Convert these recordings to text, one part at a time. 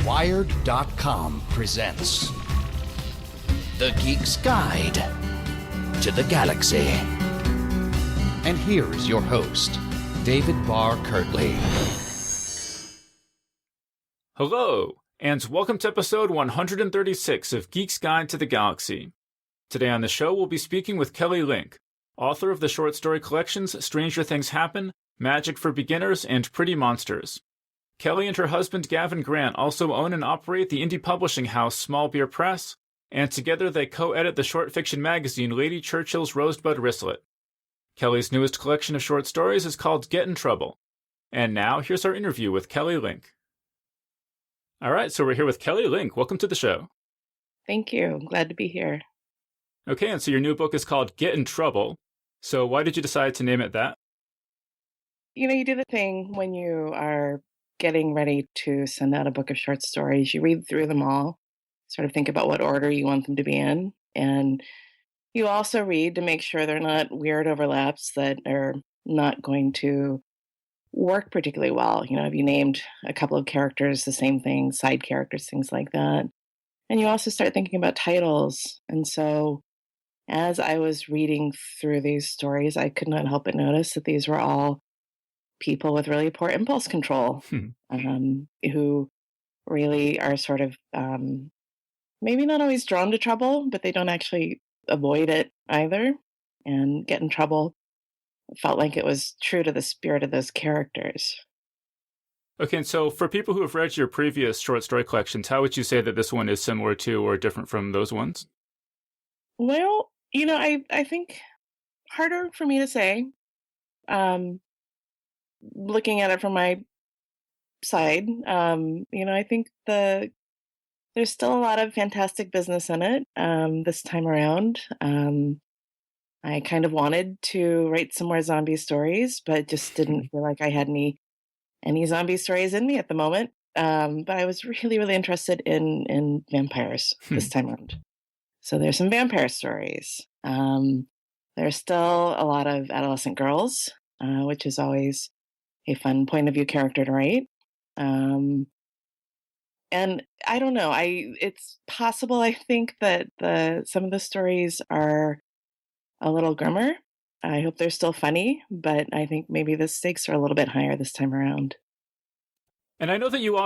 Wired.com presents The Geek's Guide to the Galaxy. And here is your host, David Barr Kirtley. Hello, and welcome to episode 136 of Geek's Guide to the Galaxy. Today on the show, we'll be speaking with Kelly Link, author of the short story collections Stranger Things Happen, Magic for Beginners, and Pretty Monsters. Kelly and her husband Gavin Grant also own and operate the indie publishing house Small Beer Press, and together they co-edit the short fiction magazine Lady Churchill's Rosebud Wristlet. Kelly's newest collection of short stories is called Get in Trouble. And now, here's our interview with Kelly Link. All right, so we're here with Kelly Link. Welcome to the show. Thank you. I'm glad to be here. Okay, and so your new book is called Get in Trouble. So why did you decide to name it that? You do the thing when you are getting ready to send out a book of short stories. You read through them all, sort of think about what order you want them to be in. And you also read to make sure they're not weird overlaps that are not going to work particularly well. Have you named a couple of characters the same thing, side characters, things like that. And you also start thinking about titles. And so as I was reading through these stories, I could not help but notice that these were all people with really poor impulse control, who really are sort of maybe not always drawn to trouble, but they don't actually avoid it either and get in trouble. It felt like it was true to the spirit of those characters. Okay, and so for people who have read your previous short story collections, how would you say that this one is similar to or different from those ones? Well, I think harder for me to say. Looking at it from my side, I think there's still a lot of fantastic business in it this time around. I kind of wanted to write some more zombie stories, but just didn't feel like I had any zombie stories in me at the moment. But I was really, really interested in vampires this time around. So there's some vampire stories. There's still a lot of adolescent girls, which is always a fun point of view character to write. And I don't know, it's possible, I think, that some of the stories are a little grimmer. I hope they're still funny, but I think maybe the stakes are a little bit higher this time around. And I know that you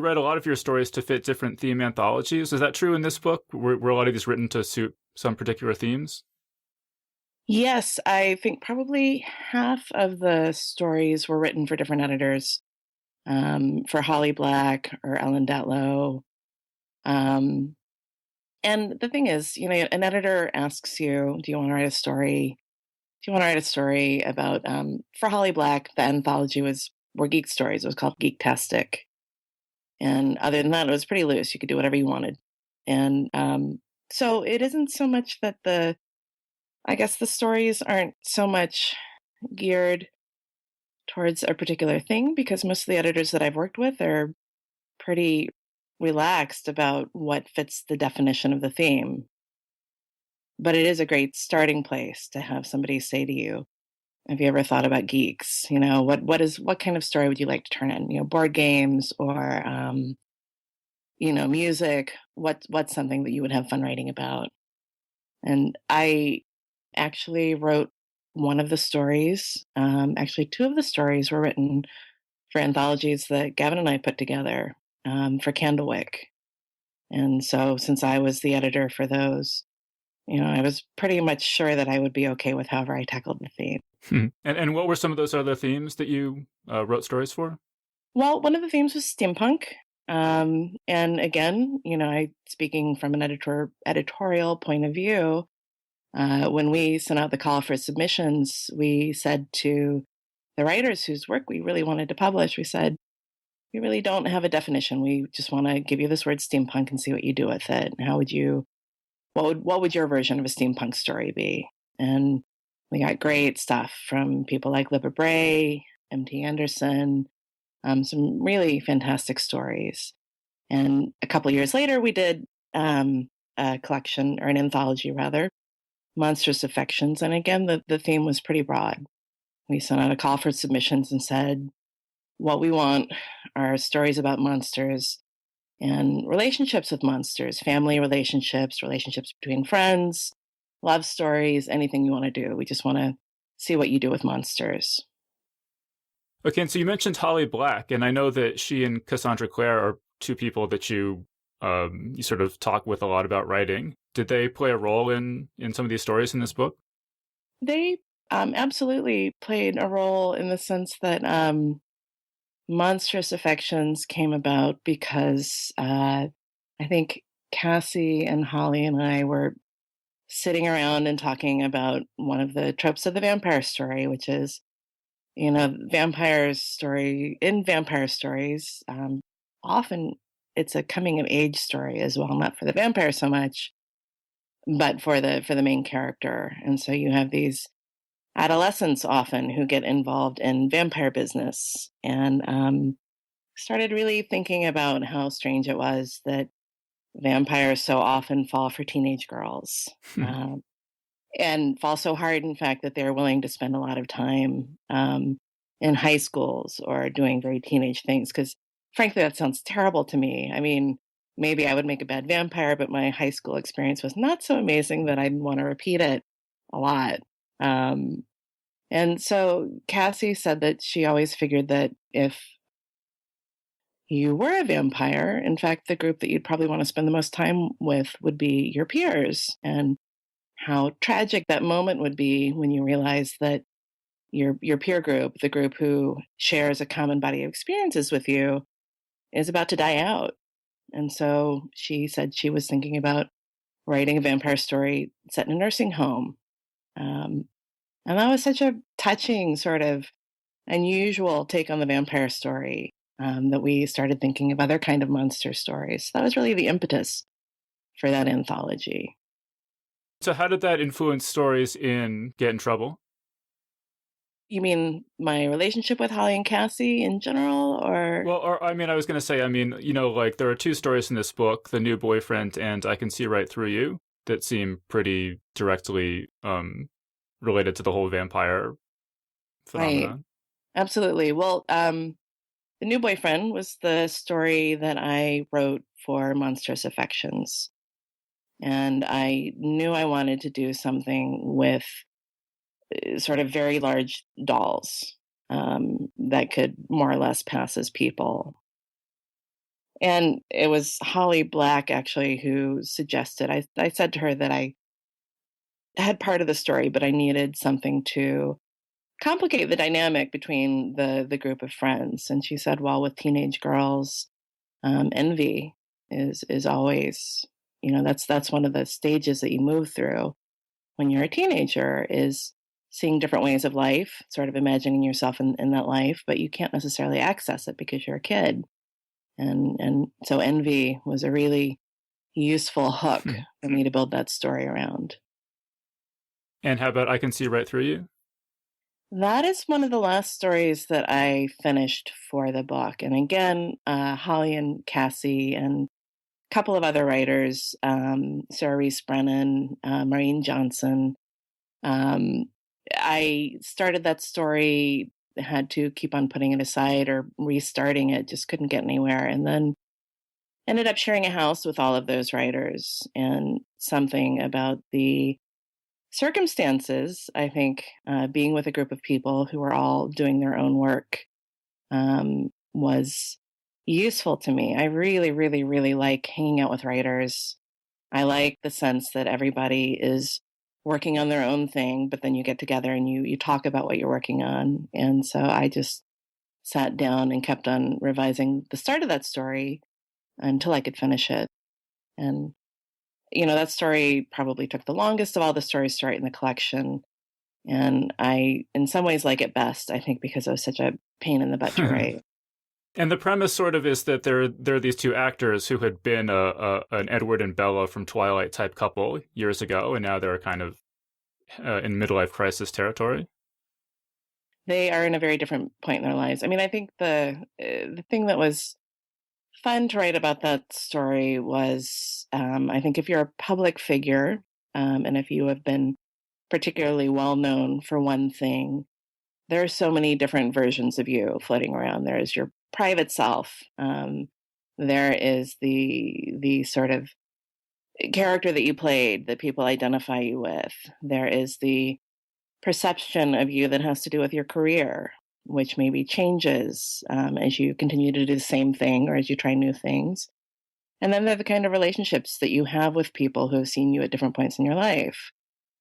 read a lot of your stories to fit different theme anthologies. Is that true in this book? Were a lot of these written to suit some particular themes? Yes, I think probably half of the stories were written for different editors, for Holly Black or Ellen Datlow. And the thing is, an editor asks you, do you want to write a story? Do you want to write a story about, for Holly Black, the anthology were geek stories. It was called Geek-tastic. And other than that, it was pretty loose. You could do whatever you wanted. And so it isn't so much that I guess the stories aren't so much geared towards a particular thing, because most of the editors that I've worked with are pretty relaxed about what fits the definition of the theme. But it is a great starting place to have somebody say to you, have you ever thought about geeks? What kind of story would you like to turn in? Board games or, music? What's something that you would have fun writing about? And I actually wrote one of the stories. Actually, two of the stories were written for anthologies that Gavin and I put together for Candlewick. And so since I was the editor for those, I was pretty much sure that I would be okay with however I tackled the theme. And what were some of those other themes that you wrote stories for? Well, one of the themes was steampunk. And again, speaking from an editorial point of view, when we sent out the call for submissions, we said to the writers whose work we really wanted to publish, we said, we really don't have a definition. We just want to give you this word steampunk and see what you do with it. What would your version of a steampunk story be? And we got great stuff from people like Libba Bray, M.T. Anderson, some really fantastic stories. And a couple of years later, we did a collection, or an anthology rather, Monstrous Affections. And again, the theme was pretty broad. We sent out a call for submissions and said, what we want are stories about monsters and relationships with monsters, family relationships, relationships between friends, love stories, anything you want to do. We just want to see what you do with monsters. Okay, and so you mentioned Holly Black, and I know that she and Cassandra Clare are two people that you sort of talk with a lot about writing. Did they play a role in some of these stories in this book? They absolutely played a role in the sense that Monstrous Affections came about because I think Cassie and Holly and I were sitting around and talking about one of the tropes of the vampire story, which is, vampire stories, often it's a coming of age story as well, not for the vampire so much, but for the main character. And so you have these adolescents often who get involved in vampire business, and started really thinking about how strange it was that vampires so often fall for teenage girls, um, and fall so hard, in fact, that they're willing to spend a lot of time in high schools or doing very teenage things. Because frankly, that sounds terrible to me. I mean, maybe I would make a bad vampire, but my high school experience was not so amazing that I'd want to repeat it a lot. Um, and so Cassie said that she always figured that if you were a vampire, in fact, the group that you'd probably want to spend the most time with would be your peers. And how tragic that moment would be when you realize that your peer group, the group who shares a common body of experiences with you, is about to die out. And so she said she was thinking about writing a vampire story set in a nursing home. Um, and that was such a touching, sort of unusual take on the vampire story, that we started thinking of other kind of monster stories. That was really the impetus for that anthology. So how did that influence stories in Get in Trouble? You mean my relationship with Holly and Cassie in general, or? Well, or I mean, I was going to say, like there are two stories in this book, The New Boyfriend and I Can See Right Through You, that seem pretty directly related to the whole vampire Right. phenomenon. Absolutely. Well, The New Boyfriend was the story that I wrote for Monstrous Affections. And I knew I wanted to do something with sort of very large dolls, that could more or less pass as people. And it was Holly Black actually who suggested. I said to her that I had part of the story, but I needed something to complicate the dynamic between the group of friends. And she said, well, with teenage girls, envy is always, that's one of the stages that you move through when you're a teenager, is seeing different ways of life, sort of imagining yourself in that life, but you can't necessarily access it because you're a kid. And so envy was a really useful hook for me to build that story around. And how about I Can See Right Through You? That is one of the last stories that I finished for the book. And again, Holly and Cassie and a couple of other writers, Sarah Reese Brennan, Maureen Johnson. Um, I started that story, had to keep on putting it aside or restarting it, just couldn't get anywhere. And then ended up sharing a house with all of those writers, and something about the circumstances, I think, being with a group of people who were all doing their own work, was useful to me. I really, really, really like hanging out with writers. I like the sense that everybody is working on their own thing, but then you get together and you talk about what you're working on. And so I just sat down and kept on revising the start of that story until I could finish it. And that story probably took the longest of all the stories to write in the collection. And I, in some ways, like it best, I think, because it was such a pain in the butt to write. And the premise sort of is that there are these two actors who had been an Edward and Bella from Twilight type couple years ago, and now they're kind of in midlife crisis territory. They are in a very different point in their lives. I mean, I think the thing that was fun to write about that story was, I think if you're a public figure, and if you have been particularly well known for one thing, there are so many different versions of you floating around. There is your private self, There is the sort of character that you played that people identify you with. There is the perception of you that has to do with your career, which maybe changes as you continue to do the same thing or as you try new things. And then there are the kind of relationships that you have with people who have seen you at different points in your life.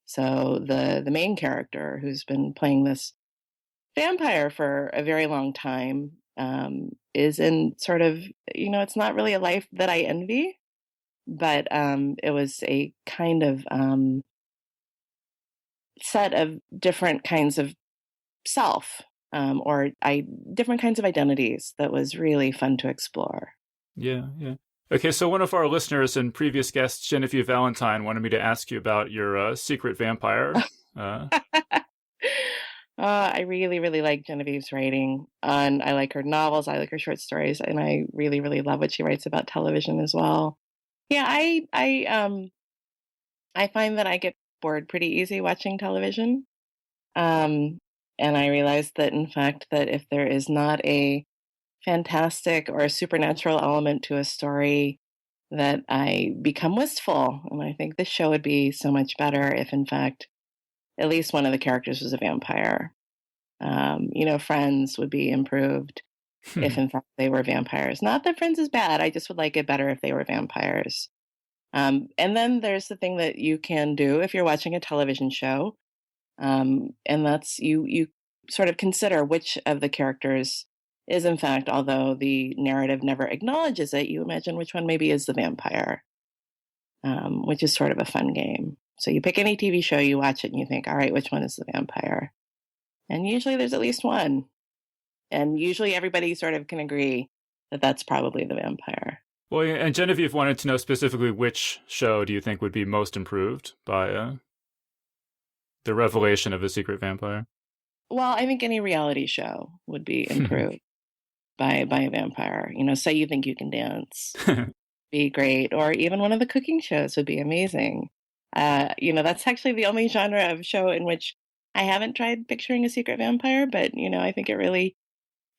So the main character, who's been playing this vampire for a very long time, is in sort of, it's not really a life that I envy, but it was a kind of set of different kinds of self, different kinds of identities that was really fun to explore. Yeah, yeah. Okay, so one of our listeners and previous guest, Genevieve Valentine, wanted me to ask you about your secret vampire. I really, really like Genevieve's writing, and I like her novels. I like her short stories, and I really, really love what she writes about television as well. Yeah, I find that I get bored pretty easy watching television, um, and I realize that in fact that if there is not a fantastic or a supernatural element to a story, that I become wistful. And I think this show would be so much better if, in fact, at least one of the characters was a vampire. Friends would be improved if, in fact, they were vampires. Not that Friends is bad. I just would like it better if they were vampires. And then there's the thing that you can do if you're watching a television show, and that's you sort of consider which of the characters is, in fact, although the narrative never acknowledges it, you imagine which one maybe is the vampire, which is sort of a fun game. So you pick any TV show, you watch it, and you think, all right, which one is the vampire? And usually there's at least one. And usually everybody sort of can agree that that's probably the vampire. Well, yeah, and Genevieve wanted to know specifically which show do you think would be most improved by the revelation of the secret vampire? Well, I think any reality show would be improved by a vampire. Say You Think You Can Dance, be great, or even one of the cooking shows would be amazing. That's actually the only genre of show in which I haven't tried picturing a secret vampire, but I think it really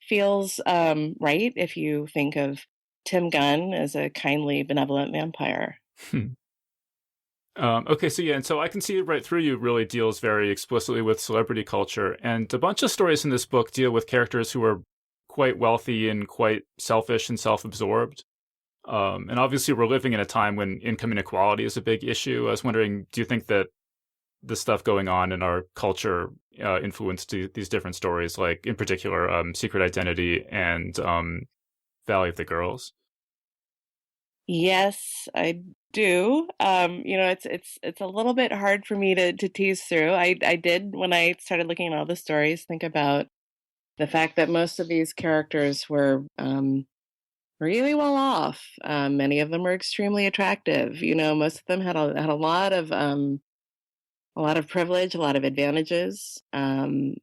feels right if you think of Tim Gunn as a kindly, benevolent vampire. Okay, so yeah, and so I Can See It Right Through You really deals very explicitly with celebrity culture, and a bunch of stories in this book deal with characters who are quite wealthy and quite selfish and self-absorbed. And obviously we're living in a time when income inequality is a big issue. I was wondering, do you think that the stuff going on in our culture influenced these different stories, like in particular Secret Identity and Valley of the Girls? Yes, I do. It's a little bit hard for me to tease through. I did, when I started looking at all the stories, think about the fact that most of these characters were really well off. Many of them were extremely attractive. Most of them had a lot of privilege, a lot of advantages, and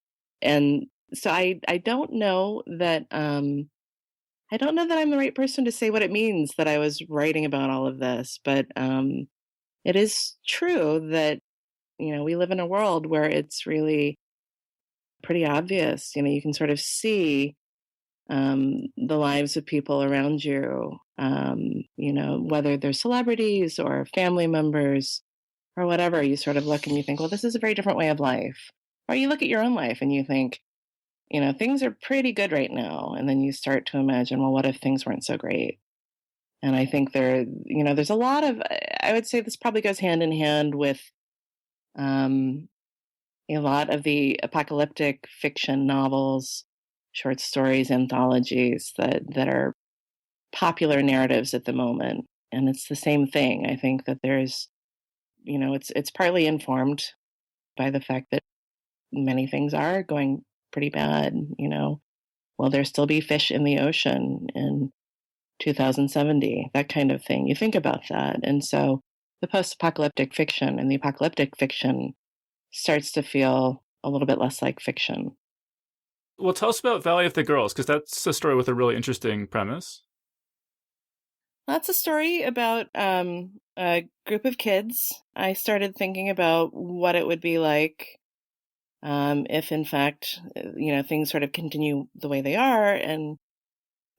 so I don't know that. I don't know that I'm the right person to say what it means that I was writing about all of this, but it is true that we live in a world where it's really pretty obvious. You can sort of see the lives of people around you. Whether they're celebrities or family members or whatever. You sort of look and you think, well, this is a very different way of life. Or you look at your own life and you think, things are pretty good right now. And then you start to imagine, well, what if things weren't so great? And I think there's a lot of, I would say this probably goes hand in hand with a lot of the apocalyptic fiction novels, short stories, anthologies that are popular narratives at the moment. And it's the same thing. I think that there's, it's partly informed by the fact that many things are going pretty bad. Will there still be fish in the ocean in 2070? That kind of thing. You think about that. And so the post-apocalyptic fiction and the apocalyptic fiction starts to feel a little bit less like fiction. Well, tell us about Valley of the Girls, because that's a story with a really interesting premise. That's a story about a group of kids. I started thinking about what it would be like if, in fact, things sort of continue the way they are, and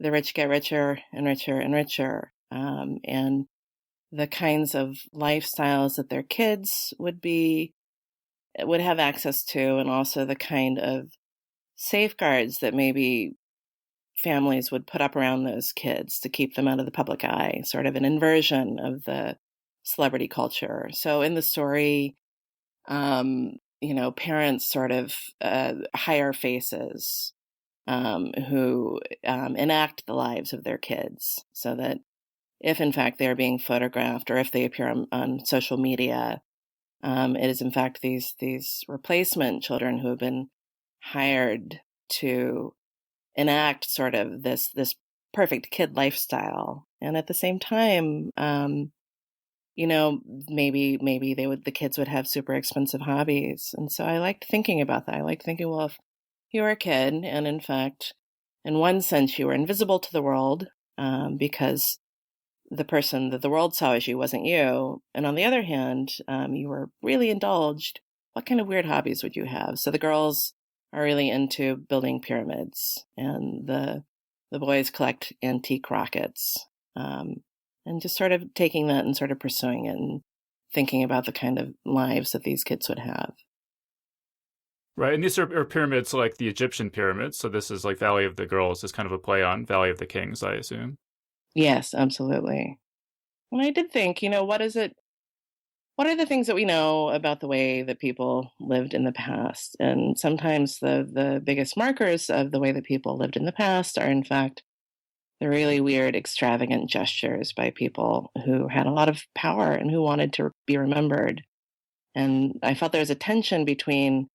the rich get richer and richer and richer. And the kinds of lifestyles that their kids would have access to, and also the kind of safeguards that maybe families would put up around those kids to keep them out of the public eye, sort of an inversion of the celebrity culture. So in the story, parents sort of hire faces who enact the lives of their kids, so that if in fact they're being photographed or if they appear on social media, it is in fact these replacement children who have been hired to enact sort of this perfect kid lifestyle. And at the same time, maybe the kids would have super expensive hobbies. And so I liked thinking about that. I liked thinking, well, if you were a kid and in fact, in one sense, you were invisible to the world because the person that the world saw as you wasn't you. And on the other hand, you were really indulged. What kind of weird hobbies would you have? So the girls are really into building pyramids, and the boys collect antique rockets, and just sort of taking that and sort of pursuing it and thinking about the kind of lives that these kids would have. Right, and these are pyramids like the Egyptian pyramids, so this is like Valley of the Girls is kind of a play on Valley of the Kings, I assume. Yes, absolutely. And I did think, what are the things that we know about the way that people lived in the past? And sometimes the biggest markers of the way that people lived in the past are, in fact, the really weird, extravagant gestures by people who had a lot of power and who wanted to be remembered. And I felt there was a tension between,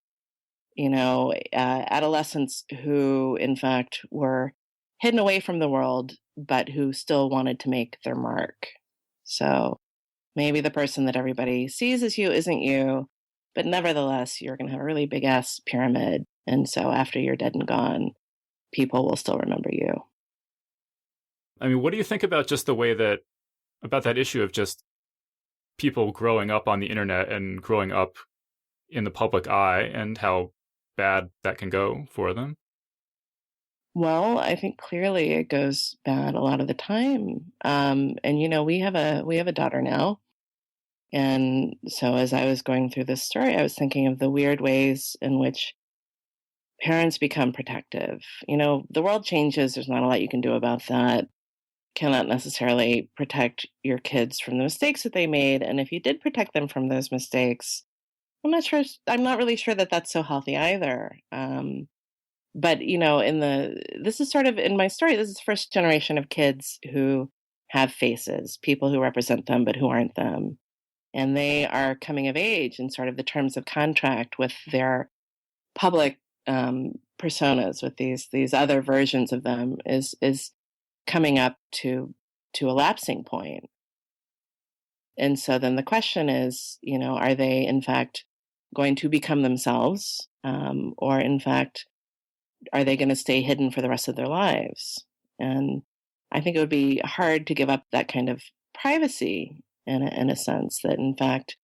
adolescents who, in fact, were hidden away from the world, but who still wanted to make their mark. So maybe the person that everybody sees as you isn't you, but nevertheless, you're going to have a really big ass pyramid. And so after you're dead and gone, people will still remember you. I mean, what do you think about just the way about that issue of just people growing up on the internet and growing up in the public eye and how bad that can go for them? Well, I think clearly it goes bad a lot of the time. And we have a daughter now. And so as I was going through this story, I was thinking of the weird ways in which parents become protective. The world changes. There's not a lot you can do about that. Cannot necessarily protect your kids from the mistakes that they made. And if you did protect them from those mistakes, I'm not really sure that that's so healthy either. But this is sort of in my story, this is the first generation of kids who have faces, people who represent them, but who aren't them. And they are coming of age in sort of the terms of contract with their public personas, with these other versions of them, is coming up to a lapsing point. And so then the question is, are they in fact going to become themselves, or in fact, are they going to stay hidden for the rest of their lives? And I think it would be hard to give up that kind of privacy in a sense that, in fact,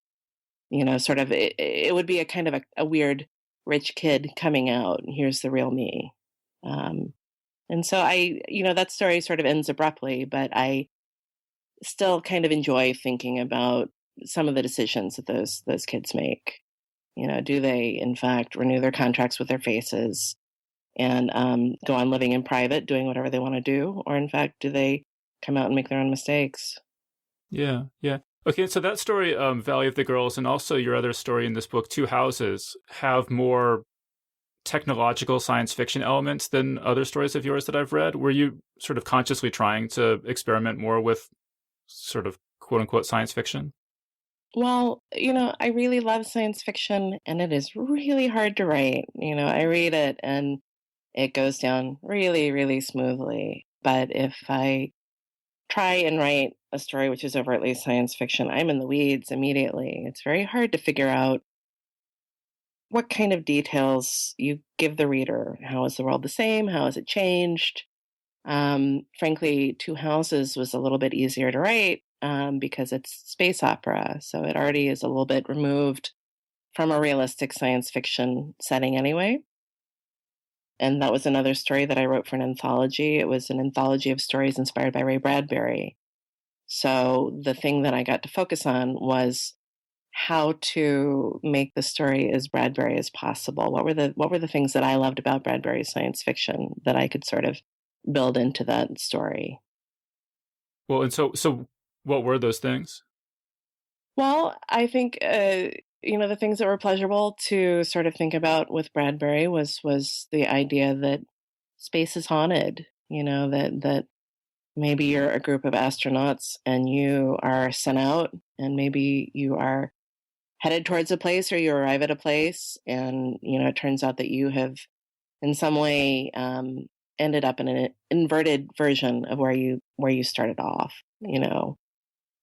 sort of it would be a kind of a weird rich kid coming out. And here's the real me. And so that story sort of ends abruptly, but I still kind of enjoy thinking about some of the decisions that those kids make. Do they in fact renew their contracts with their faces and go on living in private, doing whatever they want to do? Or in fact, do they come out and make their own mistakes? Yeah, yeah. Okay, so that story, Valley of the Girls, and also your other story in this book, Two Houses, have more technological science fiction elements than other stories of yours that I've read. Were you sort of consciously trying to experiment more with sort of quote unquote science fiction? Well, I really love science fiction, and it is really hard to write. I read it and it goes down really, really smoothly. But if I try and write a story which is overtly science fiction, I'm in the weeds immediately. It's very hard to figure out what kind of details you give the reader. How is the world the same? How has it changed? Frankly, Two Houses was a little bit easier to write because it's space opera. So it already is a little bit removed from a realistic science fiction setting anyway. And that was another story that I wrote for an anthology. It was an anthology of stories inspired by Ray Bradbury. So the thing that I got to focus on was how to make the story as Bradbury as possible. What were the things that I loved about Bradbury's science fiction that I could sort of build into that story? Well, and so what were those things? Well, I think the things that were pleasurable to sort of think about with Bradbury was the idea that space is haunted. That maybe you're a group of astronauts and you are sent out, and maybe you are headed towards a place or you arrive at a place, and it turns out that you have in some way ended up in an inverted version of where you started off.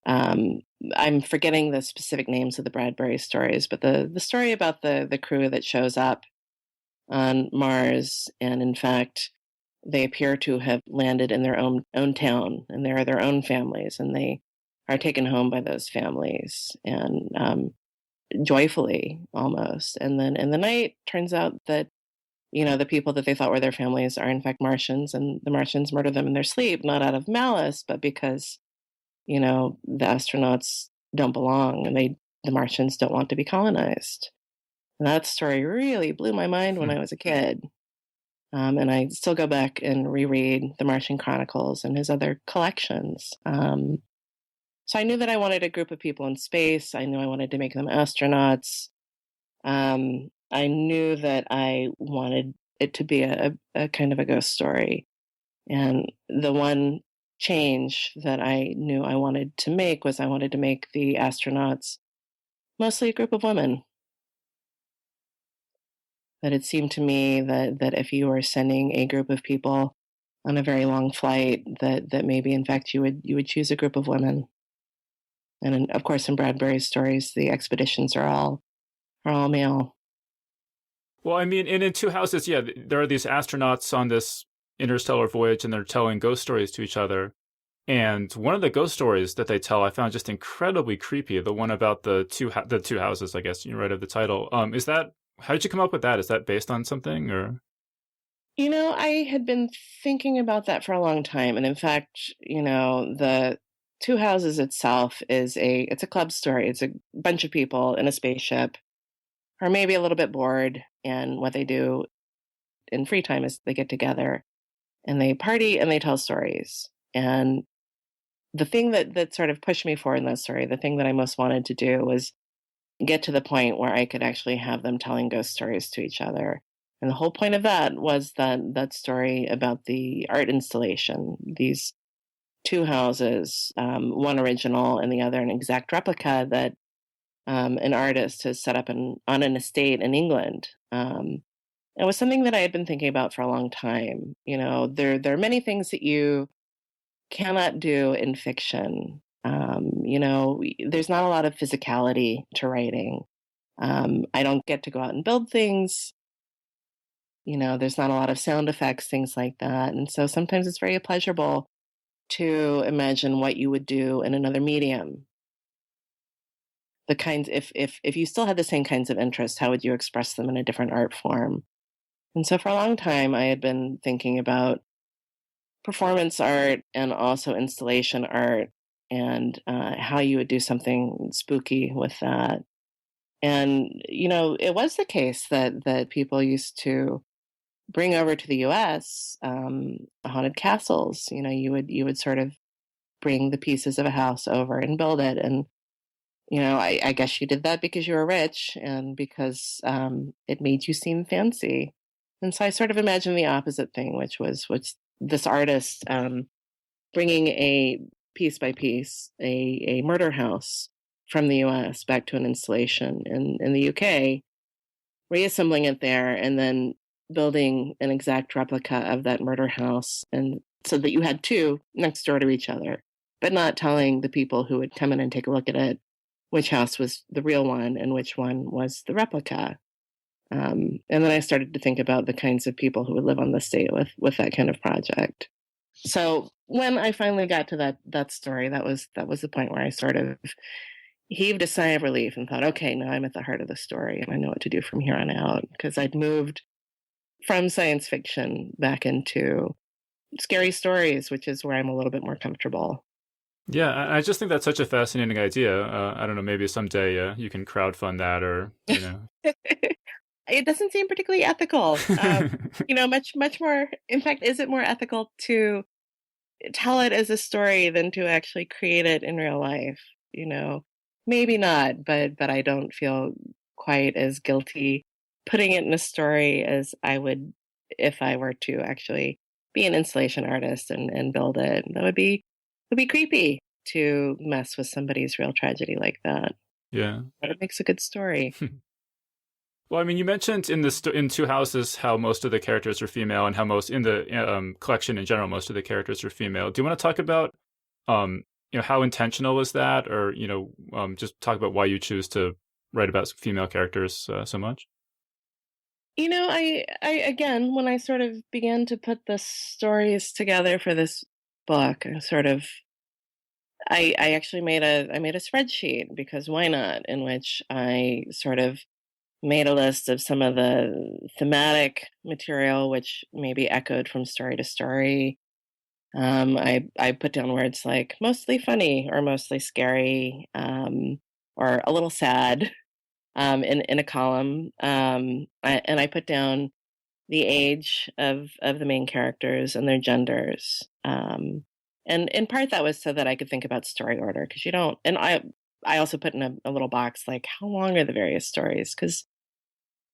um, I'm forgetting the specific names of the Bradbury stories, but the story about the crew that shows up on Mars, and in fact they appear to have landed in their own town, and they're their own families, and they are taken home by those families, and joyfully almost. And then in the night, turns out that the people that they thought were their families are in fact Martians, and the Martians murder them in their sleep, not out of malice, but because the astronauts don't belong, and the Martians don't want to be colonized. And that story really blew my mind when Hmm. I was a kid. And I still go back and reread the Martian Chronicles and his other collections. So I knew that I wanted a group of people in space. I knew I wanted to make them astronauts. I knew that I wanted it to be a kind of a ghost story. And the one change that I knew I wanted to make was I wanted to make the astronauts mostly a group of women. That it seemed to me that if you were sending a group of people on a very long flight, that maybe in fact you would choose a group of women. And of course, in Bradbury's stories, the expeditions are all male. Well, I mean, and in Two Houses, yeah, there are these astronauts on this interstellar voyage, and they're telling ghost stories to each other. And one of the ghost stories that they tell, I found just incredibly creepy. The one about the two houses, I guess you right of the title. Is that how did you come up with that? Is that based on something or? I had been thinking about that for a long time, and in fact, the Two Houses itself it's a club story. It's a bunch of people in a spaceship, or maybe a little bit bored, and what they do in free time is they get together and they party and they tell stories. And the thing that sort of pushed me forward in that story, the thing that I most wanted to do was get to the point where I could actually have them telling ghost stories to each other. And the whole point of that was that story about the art installation. These two houses, one original and the other an exact replica that an artist has set up on an estate in England. It was something that I had been thinking about for a long time. There are many things that you cannot do in fiction. There's not a lot of physicality to writing. I don't get to go out and build things. There's not a lot of sound effects, things like that. And so sometimes it's very pleasurable to imagine what you would do in another medium. The kinds, if you still had the same kinds of interests, how would you express them in a different art form? And so for a long time, I had been thinking about performance art and also installation art, and how you would do something spooky with that. And it was the case that people used to bring over to the U.S. Haunted castles. You would sort of bring the pieces of a house over and build it, and I guess you did that because you were rich and because it made you seem fancy. And so I sort of imagined the opposite thing, which this artist bringing a piece by piece a murder house from the U.S. back to an installation in the UK, reassembling it there, and then building an exact replica of that murder house, and so that you had two next door to each other, but not telling the people who would come in and take a look at it which house was the real one and which one was the replica. And then I started to think about the kinds of people who would live on the state with that kind of project. So when I finally got to that story, that was the point where I sort of heaved a sigh of relief and thought, okay, now I'm at the heart of the story and I know what to do from here on out, because I'd moved from science fiction back into scary stories, which is where I'm a little bit more comfortable. Yeah, I just think that's such a fascinating idea. I don't know, maybe someday you can crowdfund that or, you know. It doesn't seem particularly ethical. Much more. In fact, is it more ethical to tell it as a story than to actually create it in real life? Maybe not, but I don't feel quite as guilty putting it in a story as I would if I were to actually be an installation artist and build it. That would be creepy to mess with somebody's real tragedy like that. Yeah. But it makes a good story. Well, I mean, you mentioned in Two Houses how most of the characters are female, and how most in the collection in general most of the characters are female. Do you want to talk about how intentional was that, or just talk about why you choose to write about female characters so much? I again, when I sort of began to put the stories together for this book, I actually made a spreadsheet, because why not? In which I sort of made a list of some of the thematic material which may be echoed from story to story. I put down words like mostly funny or mostly scary, or a little sad, in a column. And I put down the age of the main characters and their genders. And in part that was so that I could think about story order, because you don't. And I also put in a little box like, how long are the various stories? Because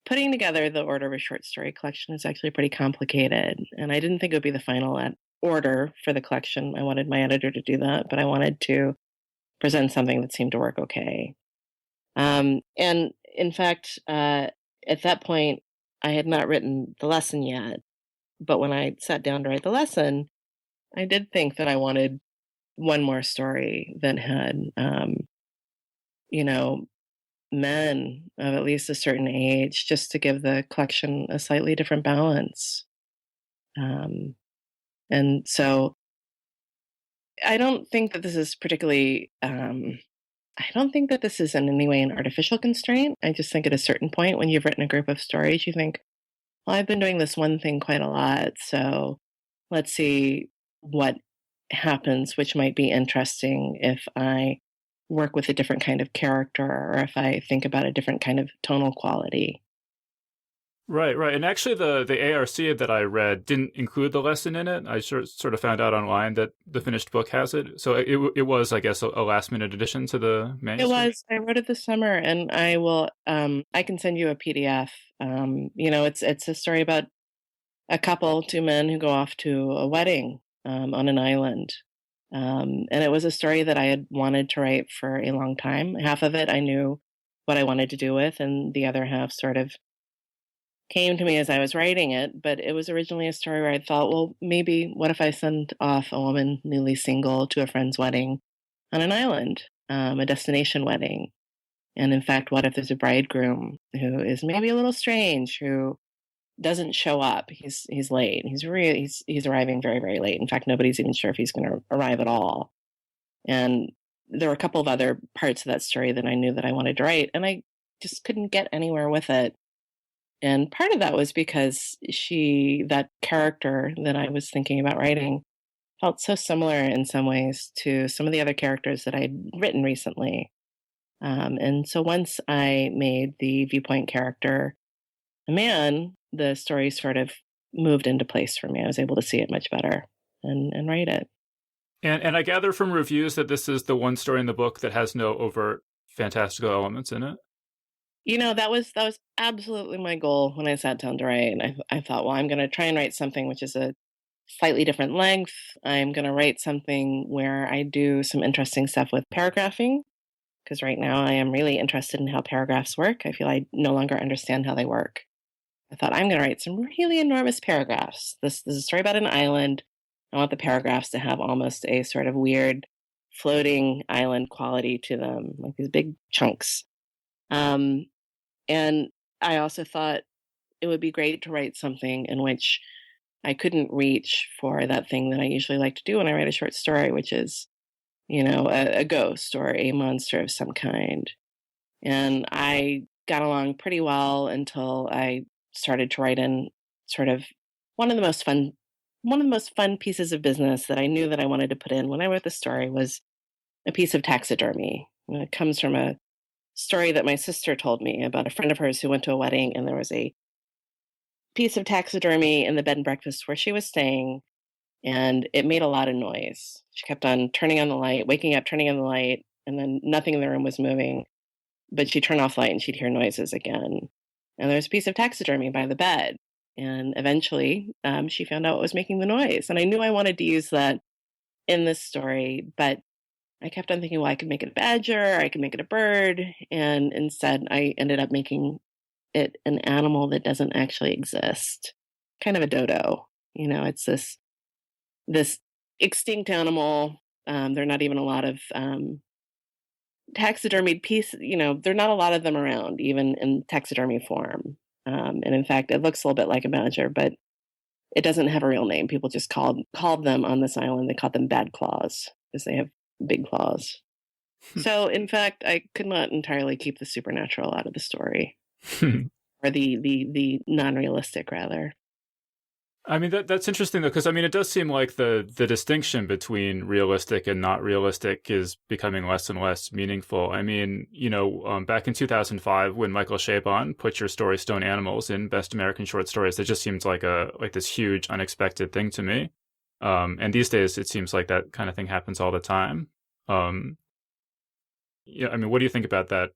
putting together the order of a short story collection is actually pretty complicated, and I didn't think it would be the final order for the collection. I wanted my editor to do that, but I wanted to present something that seemed to work okay. And in fact, at that point, I had not written the lesson yet. But when I sat down to write the lesson, I did think that I wanted one more story that had, you know, men of at least a certain age, just to give the collection a slightly different balance. Um, and so I don't think that this is particularly, I don't think that this is in any way an artificial constraint. I just think at a certain point when you've written a group of stories, you think, well, I've been doing this one thing quite a lot. So let's see what happens, which might be interesting if I work with a different kind of character, or if I think about a different kind of tonal quality. Right, right. And actually, the ARC that I read didn't include the lesson in it. I sort of found out online that the finished book has it. So it was, I guess, a last minute addition to the It manuscript. was. I wrote it this summer, and I will. I can send you a PDF. It's a story about a couple, two men who go off to a wedding on an island. And it was a story that I had wanted to write for a long time. Half of it I knew what I wanted to do with, and the other half sort of came to me as I was writing it. But it was originally a story where I thought, well, maybe what if I send off a woman newly single to a friend's wedding on an island, a destination wedding? And in fact, what if there's a bridegroom who is maybe a little strange, who doesn't show up? He's late. He's arriving very, very late. In fact, nobody's even sure if he's going to arrive at all. And there were a couple of other parts of that story that I knew that I wanted to write, and I just couldn't get anywhere with it. And part of that was because that character that I was thinking about writing, felt so similar in some ways to some of the other characters that I'd written recently. And so once I made the viewpoint character a man, the story sort of moved into place for me. I was able to see it much better and write it. And I gather from reviews that this is the one story in the book that has no overt fantastical elements in it. That was absolutely my goal when I sat down to write. And I thought, well, I'm going to try and write something which is a slightly different length. I'm going to write something where I do some interesting stuff with paragraphing, because right now I am really interested in how paragraphs work. I feel I no longer understand how they work. I thought, I'm going to write some really enormous paragraphs. This is a story about an island. I want the paragraphs to have almost a sort of weird floating island quality to them, like these big chunks. Um, and I also thought it would be great to write something in which I couldn't reach for that thing that I usually like to do when I write a short story, which is, a ghost or a monster of some kind. And I got along pretty well until I started to write in sort of one of the most fun pieces of business that I knew that I wanted to put in when I wrote the story was a piece of taxidermy. And it comes from a story that my sister told me about a friend of hers who went to a wedding, and there was a piece of taxidermy in the bed and breakfast where she was staying, and it made a lot of noise. She kept on turning on the light, waking up, turning on the light, and then nothing in the room was moving. But she'd turn off the light and she'd hear noises again. And there was a piece of taxidermy by the bed. And eventually, she found out what was making the noise. And I knew I wanted to use that in this story, but I kept on thinking, well, I could make it a badger, I could make it a bird. And instead, I ended up making it an animal that doesn't actually exist, kind of a dodo. It's this extinct animal. There are not even a lot of taxidermied pieces. There are not a lot of them around, even in taxidermy form. And in fact, it looks a little bit like a badger, but it doesn't have a real name. People just called them on this island. They called them bad claws because they have big claws. So, in fact, I could not entirely keep the supernatural out of the story, or the non-realistic, rather. I mean, that's interesting, though, because, I mean, it does seem like the distinction between realistic and not realistic is becoming less and less meaningful. I mean, back in 2005, when Michael Chabon put your story Stone Animals in Best American Short Stories, it just seems like this huge, unexpected thing to me. And these days, it seems like that kind of thing happens all the time. Yeah, I mean, what do you think about that?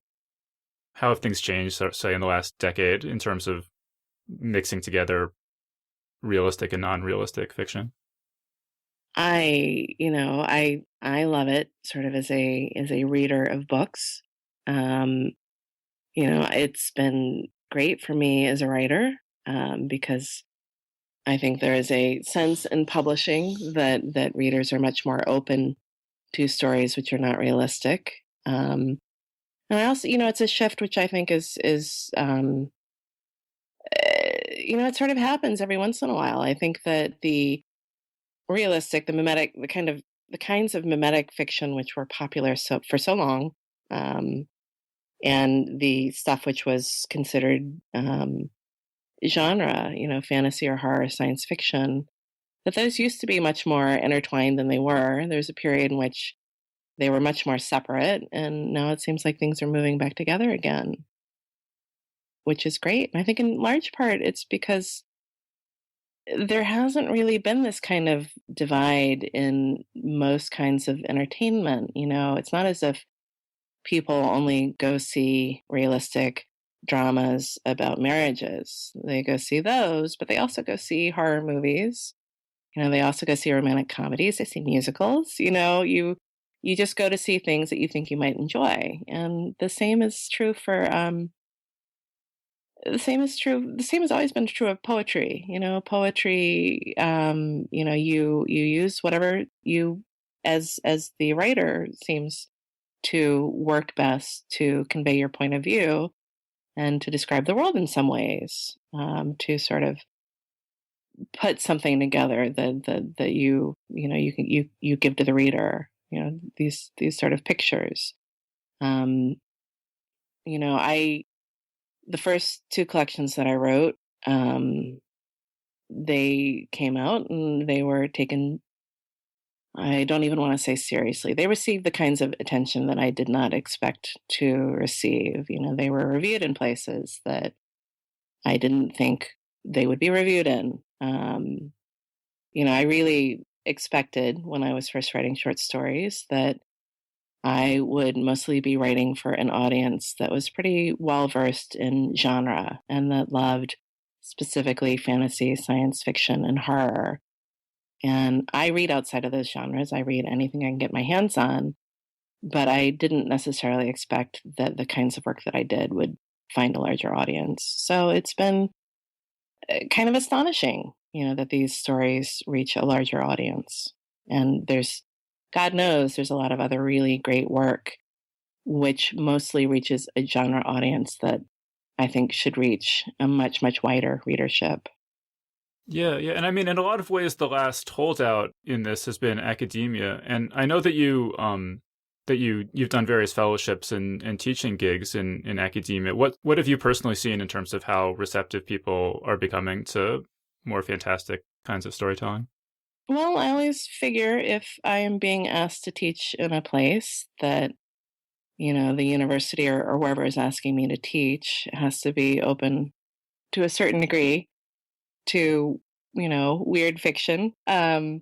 How have things changed, say, in the last decade in terms of mixing together realistic and non-realistic fiction? I love it sort of as a reader of books. It's been great for me as a writer, because I think there is a sense in publishing that readers are much more open to stories which are not realistic. And I also, it's a shift which I think is it sort of happens every once in a while. I think that the realistic, the mimetic, the kinds of mimetic fiction which were popular for so long, and the stuff which was considered genre, fantasy or horror, science fiction, that those used to be much more intertwined than they were. There's a period in which they were much more separate, and now it seems like things are moving back together again, which is great. And I think in large part it's because there hasn't really been this kind of divide in most kinds of entertainment. It's not as if people only go see realistic dramas about marriages. They go see those, but they also go see horror movies. They also go see romantic comedies. They see musicals. You just go to see things that you think you might enjoy. And the same is true for the same has always been true of poetry. Poetry, you use whatever you as the writer seems to work best to convey your point of view and to describe the world in some ways, to sort of put something together that you give to the reader. These sort of pictures. The first two collections that I wrote, they came out and they were taken, I don't even want to say seriously. They received the kinds of attention that I did not expect to receive. They were reviewed in places that I didn't think they would be reviewed in. I really expected when I was first writing short stories that I would mostly be writing for an audience that was pretty well versed in genre and that loved specifically fantasy, science fiction, and horror. And I read outside of those genres. I read anything I can get my hands on, but I didn't necessarily expect that the kinds of work that I did would find a larger audience. So it's been kind of astonishing, that these stories reach a larger audience. And God knows there's a lot of other really great work which mostly reaches a genre audience that I think should reach a much, much wider readership. Yeah. And I mean, in a lot of ways, the last holdout in this has been academia. And I know that you've done various fellowships and teaching gigs in academia. What have you personally seen in terms of how receptive people are becoming to more fantastic kinds of storytelling? Well, I always figure if I am being asked to teach in a place that, the university or wherever is asking me to teach has to be open to a certain degree to, weird fiction. And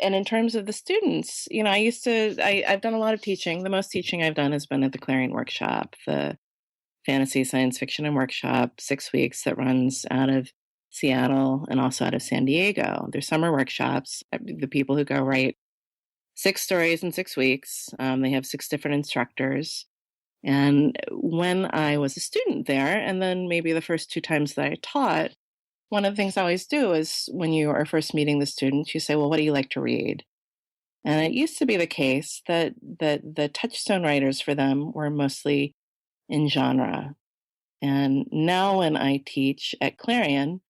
in terms of the students, I've done a lot of teaching. The most teaching I've done has been at the Clarion Workshop, the fantasy science fiction and workshop, 6 weeks that runs out of Seattle and also out of San Diego. They're summer workshops. The people who go write 6 stories in 6 weeks. They have 6 different instructors. And when I was a student there, and then maybe the first 2 times that I taught, one of the things I always do is when you are first meeting the students, you say, well, what do you like to read? And it used to be the case that the touchstone writers for them were mostly in genre. And now when I teach at Clarion,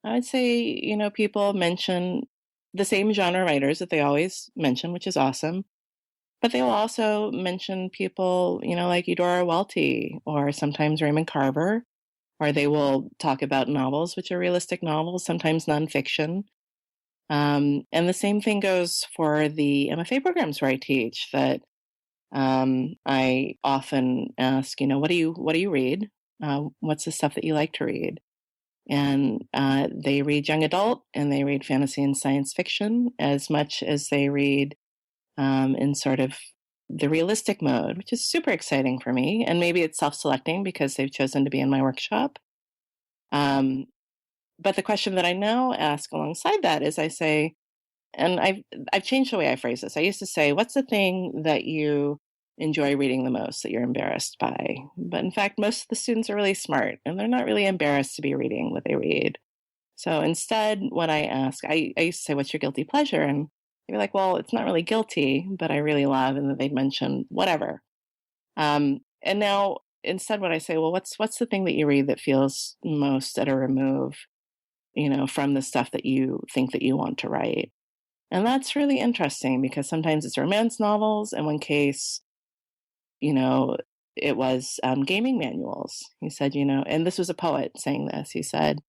I would say, people mention the same genre writers that they always mention, which is awesome. But they will also mention people, like Eudora Welty or sometimes Raymond Carver, or they will talk about novels, which are realistic novels, sometimes nonfiction. And the same thing goes for the MFA programs where I teach. That I often ask, what do you read? What's the stuff that you like to read? And they read young adult and they read fantasy and science fiction as much as they read in sort of the realistic mode, which is super exciting for me. And maybe it's self-selecting because they've chosen to be in my workshop. Um, but the question that I now ask alongside that is, I say, and I've changed the way I phrase this. I used to say, "What's the thing that you enjoy reading the most that you're embarrassed by?" But in fact, most of the students are really smart and they're not really embarrassed to be reading what they read. So instead, what I ask, I used to say, "What's your guilty pleasure?" And they'd be like, "Well, it's not really guilty, but I really love," and then they'd mention whatever. And now instead, what I say, "Well, what's the thing that you read that feels most at a remove, from the stuff that you think that you want to write?" And that's really interesting because sometimes it's romance novels. In one case, you know, it was gaming manuals. He said, and this was a poet saying this. He said,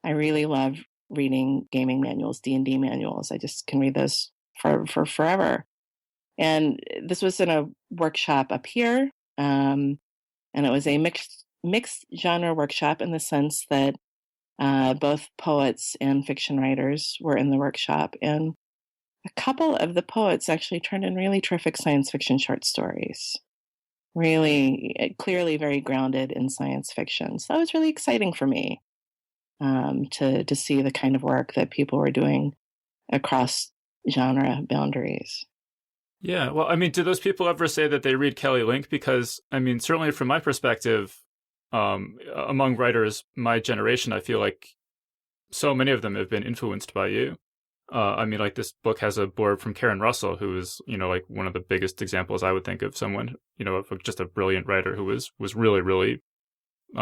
"I really love reading gaming manuals, D&D manuals. I just can read those for forever." And this was in a workshop up here, and it was a mixed genre workshop in the sense that both poets and fiction writers were in the workshop, and a couple of the poets actually turned in really terrific science fiction short stories. Really, clearly very grounded in science fiction. So that was really exciting for me to see the kind of work that people were doing across genre boundaries. Yeah, well, I mean, do those people ever say that they read Kelly Link? Because, I mean, certainly from my perspective, among writers my generation, I feel like so many of them have been influenced by you. I mean, like this book has a blurb from Karen Russell, who is, like one of the biggest examples I would think of someone, of just a brilliant writer who was really, really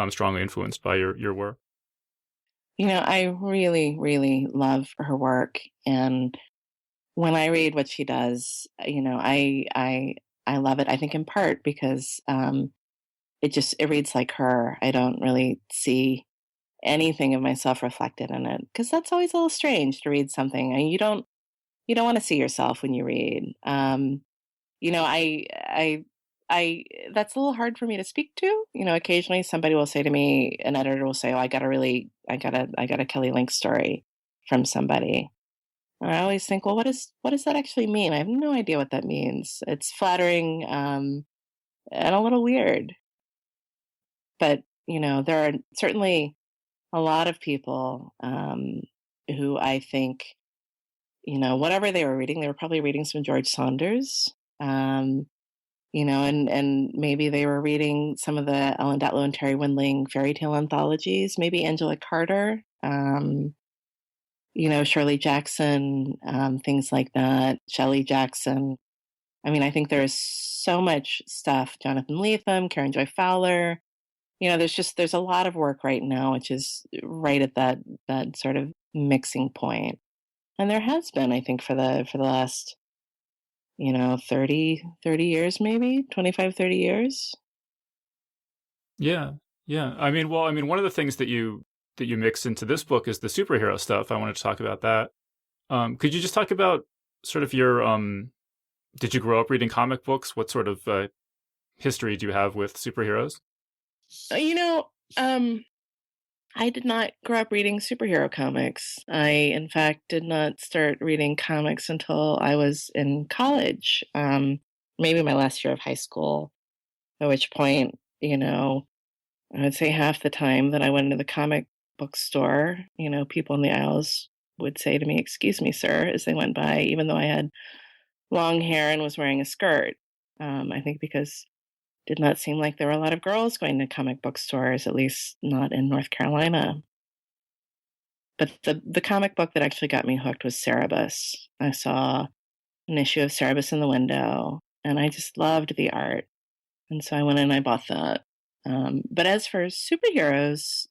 strongly influenced by your work. I really, really love her work, and when I read what she does, I love it. I think in part because it reads like her. I don't really see anything of myself reflected in it because that's always a little strange to read something. And you don't want to see yourself when you read. You know, I that's a little hard for me to speak to. Occasionally somebody will say to me, an editor will say, "Oh, I got a Kelly Link story from somebody." And I always think, well, what does that actually mean? I have no idea what that means. It's flattering, and a little weird. But, there are certainly a lot of people who I think, whatever they were reading, they were probably reading some George Saunders, and maybe they were reading some of the Ellen Datlow and Terry Windling fairy tale anthologies, maybe Angela Carter, Shirley Jackson, things like that, Shelley Jackson. I mean, I think there's so much stuff. Jonathan Lethem, Karen Joy Fowler. There's a lot of work right now, which is right at that sort of mixing point. And there has been, I think, for the last, 30 years, maybe 25, 30 years. Yeah, yeah. I mean, one of the things that you you mix into this book is the superhero stuff. I wanted to talk about that. Could you just talk about sort of your did you grow up reading comic books? What sort of history do you have with superheroes? You know, I did not grow up reading superhero comics. I, in fact, did not start reading comics until I was in college, maybe my last year of high school, at which point, I would say half the time that I went into the comic book store, people in the aisles would say to me, "Excuse me, sir," as they went by, even though I had long hair and was wearing a skirt. I think because it did not seem like there were a lot of girls going to comic book stores, at least not in North Carolina. But the comic book that actually got me hooked was Cerebus. I saw an issue of Cerebus in the window, and I just loved the art. And so I went and I bought that. But as for superheroes,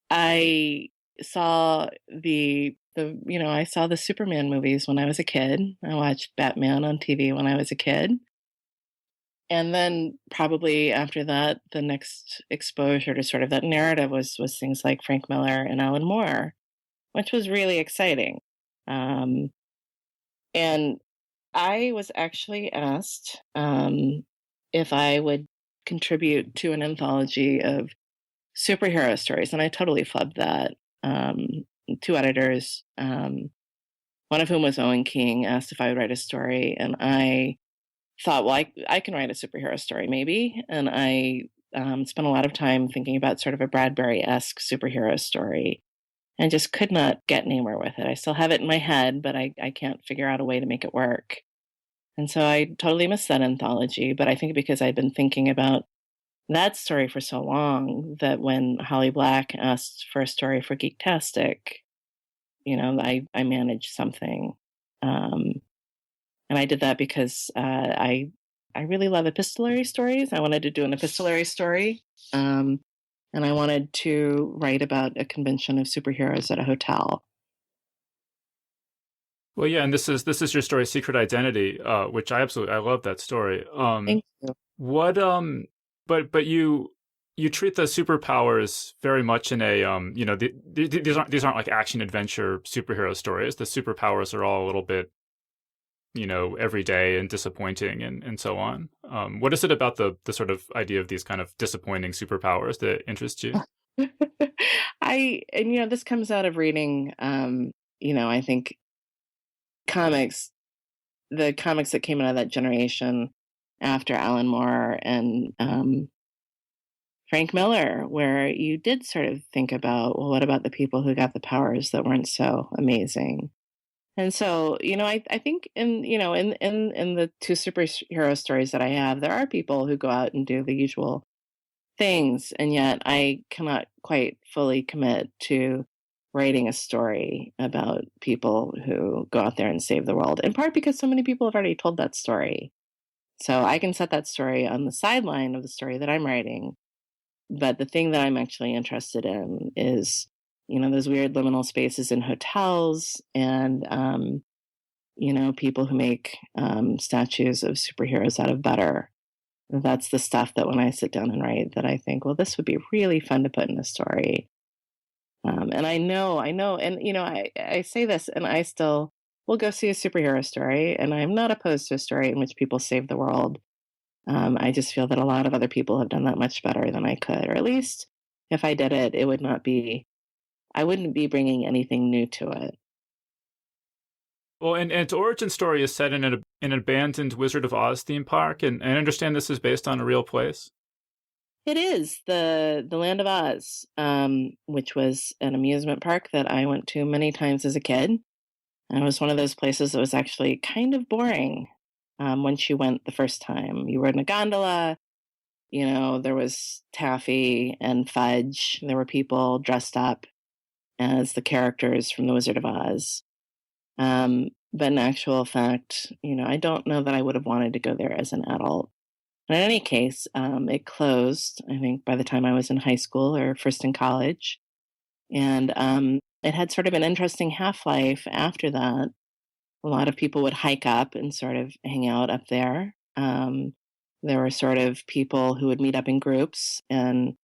I saw I saw the Superman movies when I was a kid. I watched Batman on TV when I was a kid. And then probably after that, the next exposure to sort of that narrative was things like Frank Miller and Alan Moore, which was really exciting. Um, and I was actually asked if I would contribute to an anthology of superhero stories, and I totally flubbed that. Two editors, one of whom was Owen King, asked if I would write a story, and I thought, well, I can write a superhero story maybe, and I spent a lot of time thinking about sort of a Bradbury-esque superhero story, and just could not get anywhere with it. I still have it in my head, but I can't figure out a way to make it work. And so I totally missed that anthology, but I think because I'd been thinking about that story for so long that when Holly Black asked for a story for Geektastic, I managed something. And I did that because I really love epistolary stories. I wanted to do an epistolary story. And I wanted to write about a convention of superheroes at a hotel. Well, yeah, and this is your story, Secret Identity, which I love that story. Thank you. What but you treat the superpowers very much in a these aren't like action adventure superhero stories. The superpowers are all a little bit everyday and disappointing and so on. What is it about the sort of idea of these kind of disappointing superpowers that interests you? This comes out of reading I think the comics that came out of that generation after Alan Moore and Frank Miller, where you did sort of think about, well, what about the people who got the powers that weren't so amazing? And so, I think in the two superhero stories that I have, there are people who go out and do the usual things, and yet I cannot quite fully commit to writing a story about people who go out there and save the world, in part because so many people have already told that story. So I can set that story on the sideline of the story that I'm writing. But the thing that I'm actually interested in is, those weird liminal spaces in hotels and, people who make statues of superheroes out of butter. That's the stuff that when I sit down and write that I think, well, this would be really fun to put in a story. And I know, and I say this, and I still will go see a superhero story, and I'm not opposed to a story in which people save the world. I just feel that a lot of other people have done that much better than I could, or at least if I did it, I wouldn't be bringing anything new to it. Well, and its origin story is set in an abandoned Wizard of Oz theme park, and I understand this is based on a real place. It is the Land of Oz, which was an amusement park that I went to many times as a kid. And it was one of those places that was actually kind of boring once you went the first time. You were in a gondola, there was taffy and fudge. There were people dressed up as the characters from the Wizard of Oz. But in actual fact, I don't know that I would have wanted to go there as an adult. And in any case, it closed, I think, by the time I was in high school or first in college. And it had sort of an interesting half-life after that. A lot of people would hike up and sort of hang out up there. There were sort of people who would meet up in groups and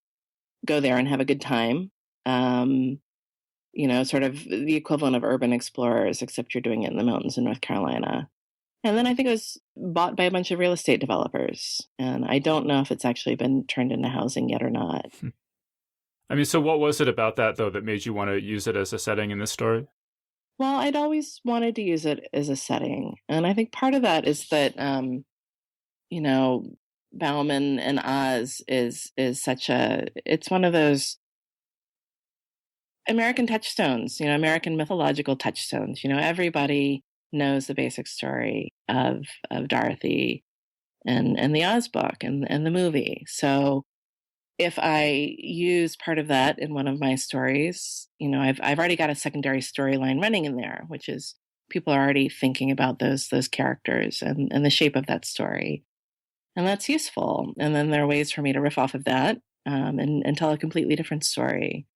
go there and have a good time. Um, sort of the equivalent of urban explorers, except you're doing it in the mountains in North Carolina. And then I think it was bought by a bunch of real estate developers. And I don't know if it's actually been turned into housing yet or not. I mean, so what was it about that, though, that made you want to use it as a setting in this story? Well, I'd always wanted to use it as a setting. And I think part of that is that, you know, Bauman and Oz is such it's one of those American touchstones, American mythological touchstones. Everybody knows the basic story of Dorothy and the Oz book and the movie. So if I use part of that in one of my stories, I've already got a secondary storyline running in there, which is people are already thinking about those characters and the shape of that story. And that's useful. And then there are ways for me to riff off of that and tell a completely different story.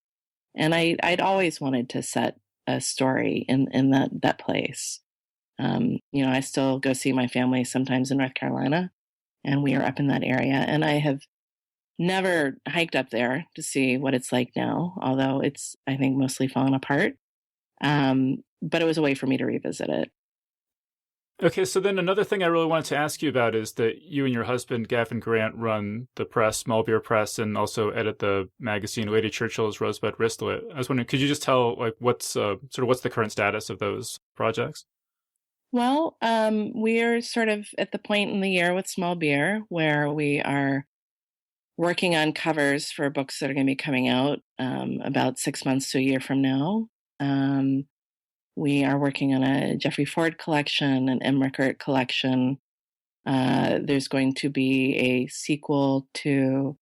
And I'd always wanted to set a story in that place. I still go see my family sometimes in North Carolina, and we are up in that area. And I have never hiked up there to see what it's like now, although it's, I think, mostly fallen apart. But it was a way for me to revisit it. Okay, so then another thing I really wanted to ask you about is that you and your husband, Gavin Grant, run the press, Small Beer Press, and also edit the magazine Lady Churchill's Rosebud Wristlet. I was wondering, could you just tell, what's the current status of those projects? Well, we're sort of at the point in the year with Small Beer where we are working on covers for books that are going to be coming out about 6 months to a year from now. We are working on a Jeffrey Ford collection, an M. Rickert collection. There's going to be a sequel to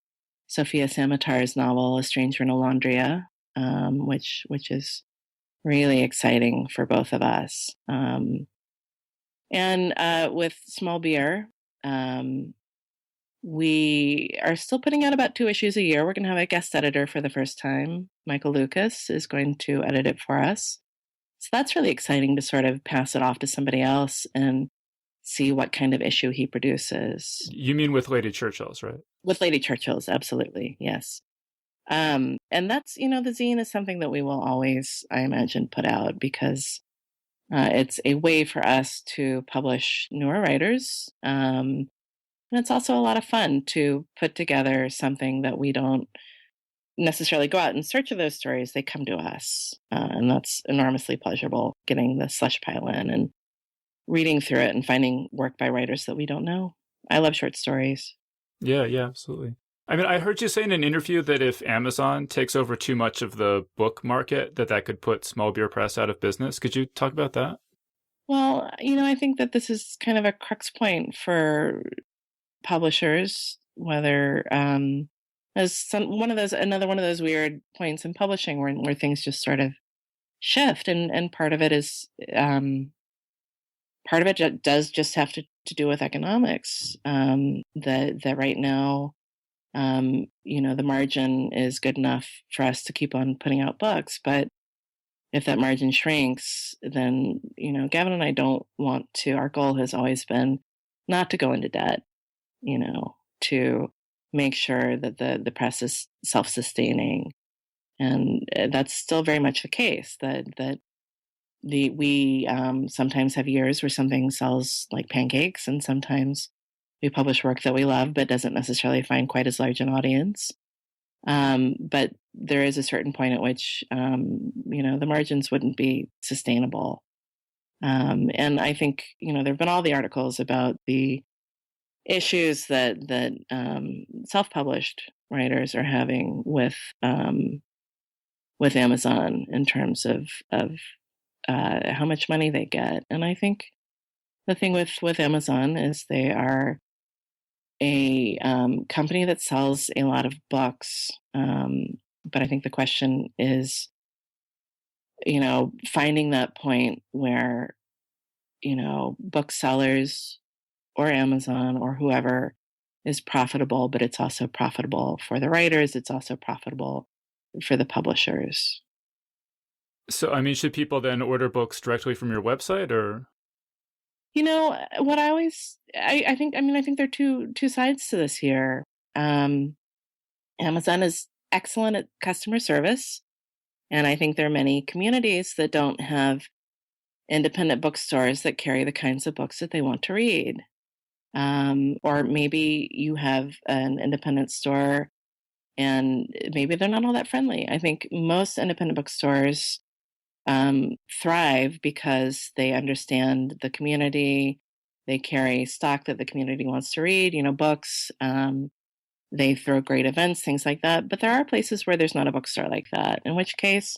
Sophia Samatar's novel, A Stranger in Alondria, which is really exciting for both of us. And with Small Beer, we are still putting out about 2 issues a year. We're going to have a guest editor for the first time. Michael Lucas is going to edit it for us. So that's really exciting to sort of pass it off to somebody else and see what kind of issue he produces. You mean with Lady Churchill's, right? With Lady Churchill's, absolutely, yes. And that's, the zine is something that we will always, I imagine, put out because it's a way for us to publish newer writers. And it's also a lot of fun to put together something that we don't necessarily go out in search of those stories. They come to us. And that's enormously pleasurable, getting the slush pile in and reading through it and finding work by writers that we don't know. I love short stories. Yeah, absolutely. I mean, I heard you say in an interview that if Amazon takes over too much of the book market, that could put Small Beer Press out of business. Could you talk about that? Well, I think that this is kind of a crux point for publishers, whether as another one of those weird points in publishing where things just sort of shift, and part of it is part of it does just have to do with economics. That right now, the margin is good enough for us to keep on putting out books, but if that margin shrinks, then Gavin and I don't want to. Our goal has always been not to go into debt, to make sure that the press is self-sustaining, and that's still very much the case. That we sometimes have years where something sells like pancakes, and sometimes we publish work that we love but doesn't necessarily find quite as large an audience. But there is a certain point at which the margins wouldn't be sustainable. And I think there have been all the articles about the issues that self-published writers are having with Amazon in terms of how much money they get. And I think the thing with Amazon is they are a company that sells a lot of books. But I think the question is, finding that point where, booksellers or Amazon or whoever is profitable, but it's also profitable for the writers. It's also profitable for the publishers. So, I mean, should people then order books directly from your website, or? What I think there are two sides to this here. Amazon is excellent at customer service. And I think there are many communities that don't have independent bookstores that carry the kinds of books that they want to read. Or maybe you have an independent store and maybe they're not all that friendly. I think most independent bookstores thrive because they understand the community. They carry stock that the community wants to read, books. They throw great events, things like that. But there are places where there's not a bookstore like that, in which case,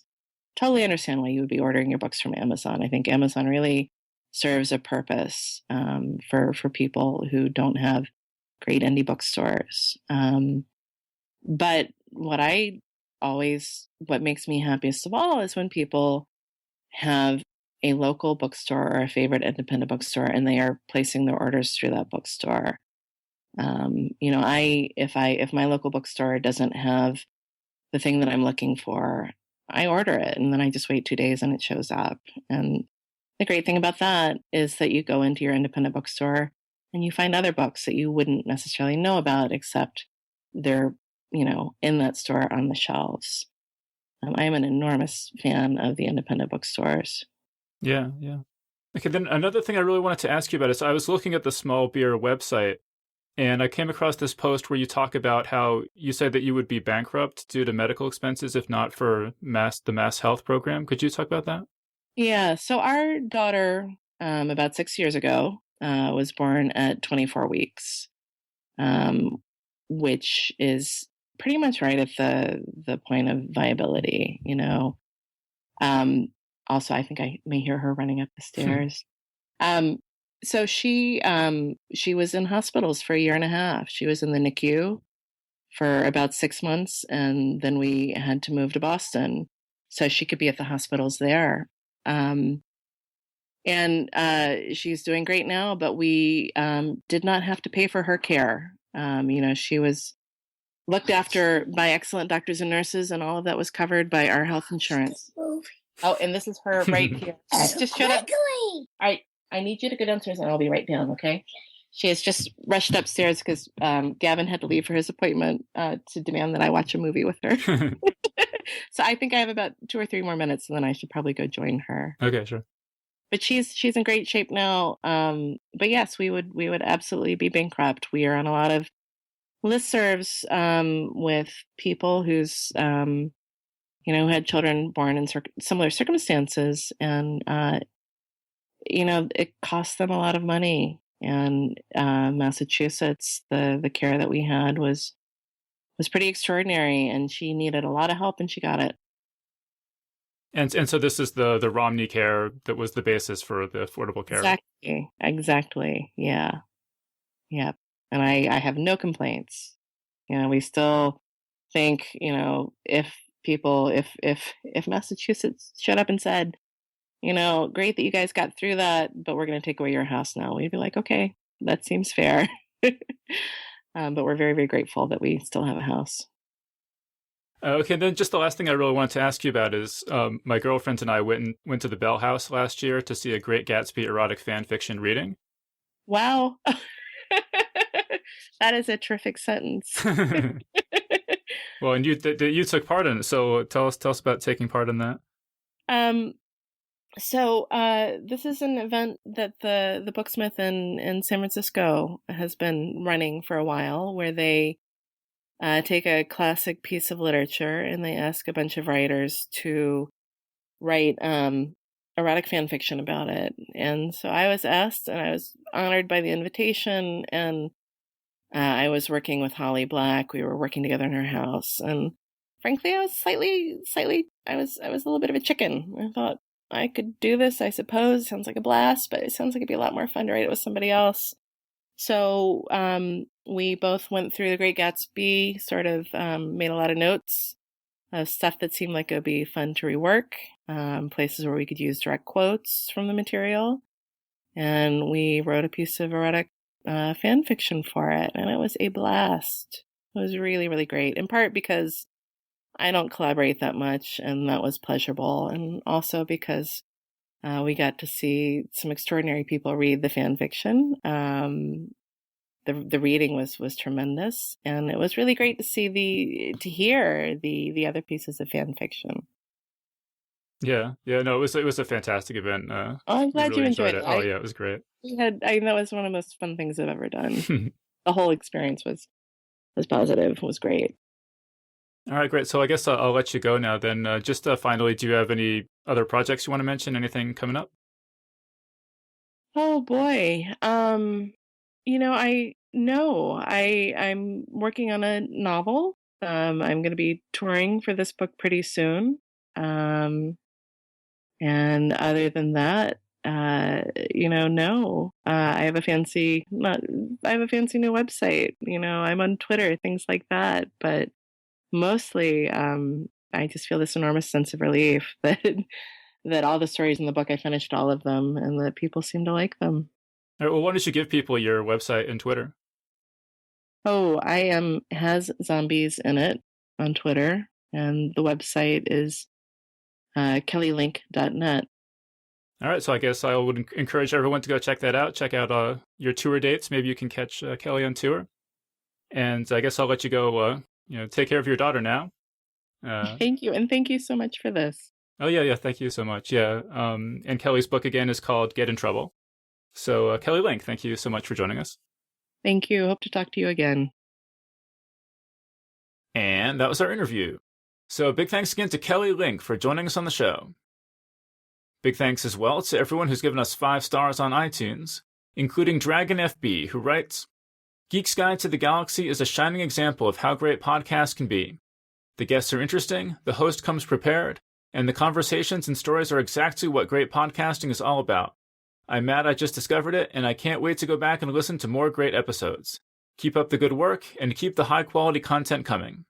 totally understand why you would be ordering your books from Amazon. I think Amazon really serves a purpose for people who don't have great indie bookstores. But what makes me happiest of all is when people have a local bookstore or a favorite independent bookstore and they are placing their orders through that bookstore. If my local bookstore doesn't have the thing that I'm looking for, I order it and then I just wait 2 days and it shows up. And the great thing about that is that you go into your independent bookstore and you find other books that you wouldn't necessarily know about, except they're, in that store on the shelves. I am an enormous fan of the independent bookstores. Yeah, yeah. Okay, then another thing I really wanted to ask you about is I was looking at the Small Beer website and I came across this post where you talk about how you said that you would be bankrupt due to medical expenses if not for the Mass Health program. Could you talk about that? Yeah, so our daughter, about 6 years ago, was born at 24 weeks, which is pretty much right at the point of viability, Also, I think I may hear her running up the stairs. So she was in hospitals for a year and a half. She was in the NICU for about 6 months, and then we had to move to Boston so she could be at the hospitals there. And she's doing great now, but we did not have to pay for her care. She was looked after by excellent doctors and nurses, and all of that was covered by our health insurance. Oh, and this is her right here. Just shut up. All right, I need you to go downstairs and I'll be right down, okay? She has just rushed upstairs because Gavin had to leave for his appointment to demand that I watch a movie with her. So I think I have about 2 or 3 more minutes and then I should probably go join her. Okay, sure. But she's in great shape now. But yes, we would absolutely be bankrupt. We are on a lot of listservs with people who's who had children born in similar circumstances, and it cost them a lot of money. And Massachusetts, the care that we had was pretty extraordinary, and she needed a lot of help, and she got it. And so this is the Romney Care that was the basis for the Affordable Care. Exactly. Yeah. And I have no complaints. We still think, if Massachusetts shut up and said, great that you guys got through that, but we're going to take away your house now, we'd be like, okay, that seems fair. But we're very, very grateful that we still have a house. Okay, then just the last thing I really wanted to ask you about is my girlfriend and I went to the Bell House last year to see a Great Gatsby erotic fan fiction reading. Wow. That is a terrific sentence. Well, and you took part in it, so tell us about taking part in that. So this is an event that the Booksmith in San Francisco has been running for a while, where they take a classic piece of literature and they ask a bunch of writers to write erotic fan fiction about it. And so I was asked, and I was honored by the invitation, and I was working with Holly Black. We were working together in her house, and frankly, I was slightly. I was a little bit of a chicken. I thought I could do this. I suppose sounds like a blast, but it sounds like it'd be a lot more fun to write it with somebody else. So we both went through The Great Gatsby. Sort of made a lot of notes of stuff that seemed like it would be fun to rework. Places where we could use direct quotes from the material, and we wrote a piece of erotic fan fiction for it, and it was a blast. It was really, really great, in part because I don't collaborate that much, and that was pleasurable, and also because we got to see some extraordinary people read the fan fiction, the reading was tremendous, and it was really great to hear the other pieces of fan fiction. Yeah, no, it was a fantastic event. Oh, I'm We glad really you enjoyed it. it. Oh yeah, it was great. That was one of the most fun things I've ever done. The whole experience was positive. Was great. All right, great. So I guess I'll let you go now. Then, just finally, do you have any other projects you want to mention? Anything coming up? Oh boy. I'm working on a novel. I'm going to be touring for this book pretty soon. And other than that, no. I have a fancy new website. I'm on Twitter, things like that. But mostly, I just feel this enormous sense of relief that all the stories in the book, I finished all of them, and that people seem to like them. All right, well, why don't you give people your website and Twitter? Oh, has zombies in it on Twitter, and the website is kellylink.net. All right, so I guess I would encourage everyone to go check that out. Check out your tour dates. Maybe you can catch Kelly on tour. And I guess I'll let you go. Take care of your daughter now. Thank you, and thank you so much for this. Oh yeah, thank you so much. Yeah, and Kelly's book again is called Get in Trouble. So Kelly Link, thank you so much for joining us. Thank you. Hope to talk to you again. And that was our interview. So big thanks again to Kelly Link for joining us on the show. Big thanks as well to everyone who's given us 5 stars on iTunes, including Dragon FB, who writes, Geek's Guide to the Galaxy is a shining example of how great podcasts can be. The guests are interesting, the host comes prepared, and the conversations and stories are exactly what great podcasting is all about. I'm mad I just discovered it, and I can't wait to go back and listen to more great episodes. Keep up the good work, and keep the high-quality content coming.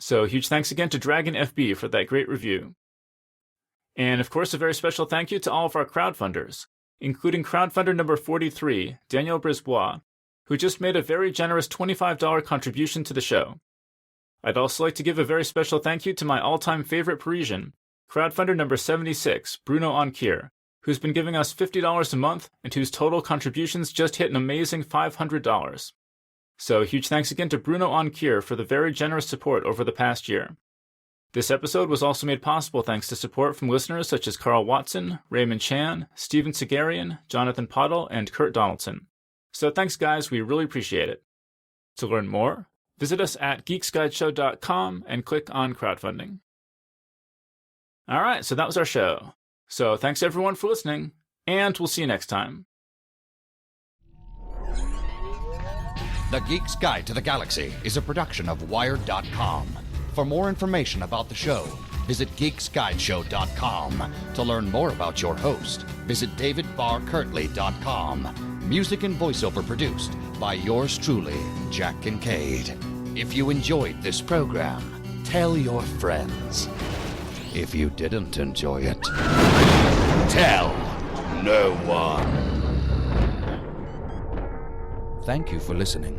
So huge thanks again to Dragon FB for that great review. And of course, a very special thank you to all of our crowdfunders, including crowdfunder number 43, Daniel Brisbois, who just made a very generous $25 contribution to the show. I'd also like to give a very special thank you to my all-time favorite Parisian, crowdfunder number 76, Bruno Ankier, who's been giving us $50 a month and whose total contributions just hit an amazing $500. So huge thanks again to Bruno Ankier for the very generous support over the past year. This episode was also made possible thanks to support from listeners such as Carl Watson, Raymond Chan, Steven Segarian, Jonathan Pottle, and Kurt Donaldson. So thanks guys, we really appreciate it. To learn more, visit us at geeksguideshow.com and click on crowdfunding. Alright, so that was our show. So thanks everyone for listening, and we'll see you next time. The Geek's Guide to the Galaxy is a production of Wired.com. For more information about the show, visit geeksguideshow.com. To learn more about your host, visit davidbarrkirtley.com. Music and voiceover produced by yours truly, Jack Kincaid. If you enjoyed this program, tell your friends. If you didn't enjoy it, tell no one. Thank you for listening.